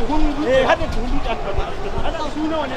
hadin buhun dutse aka faɗa. Su nawa ne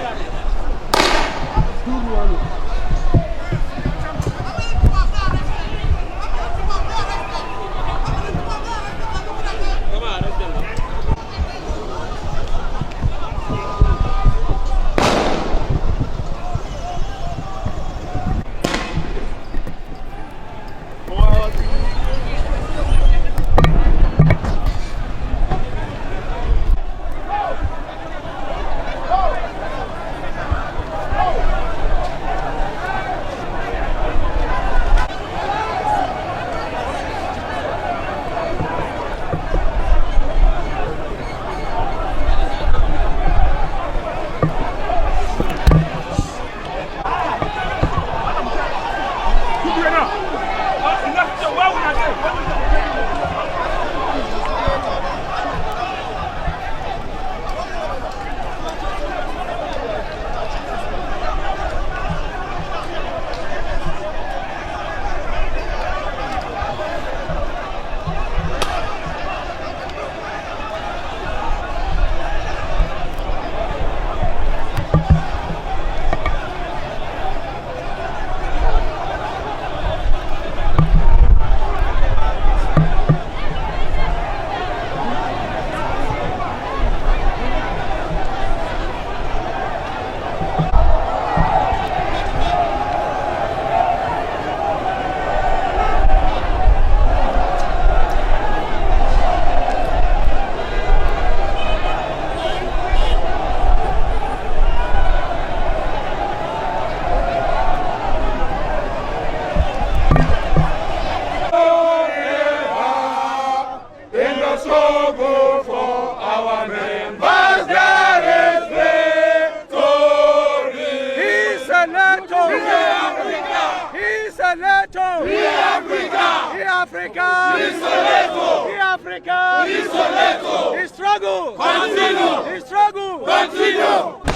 Africa! The struggle! Continue! The struggle! Continue!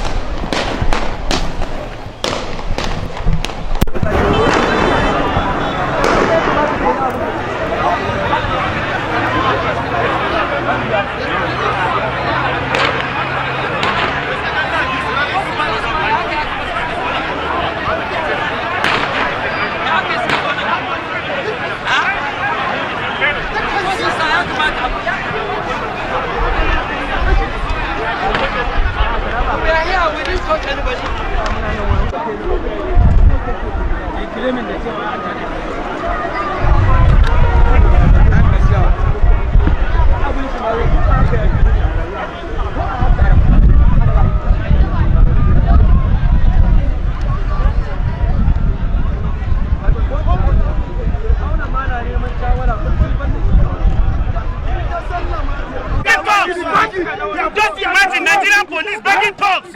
Just imagine Nigerian police begging talks.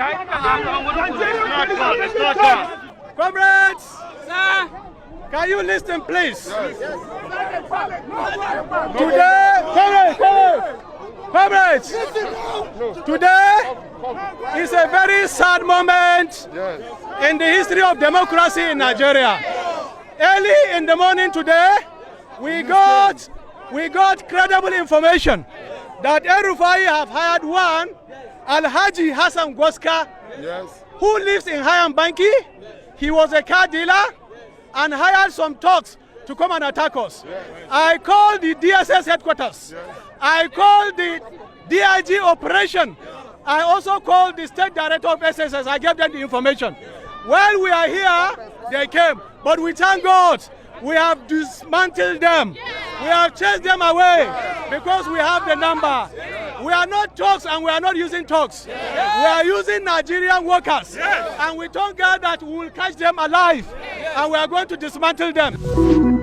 Comrades, sir, can you listen, please? Comrades, today is a very sad moment in the history of democracy in Nigeria. Early in the morning today, we got credible information that El-Rufai have hired one Alhaji Hassan Gwaska, who lives in Hayam Banki. He was a car dealer and hired some thugs to come and attack us. I called the DSS headquarters. I called the DIG operation. I also called the state director of SSS. I gave them the information. While we are here, they came. But we thank God, we have dismantled them. We have chased them away because we have the number. We are not thugs and we are not using thugs. We are using Nigerian workers. And we thank God that we will catch them alive. And we are going to dismantle them.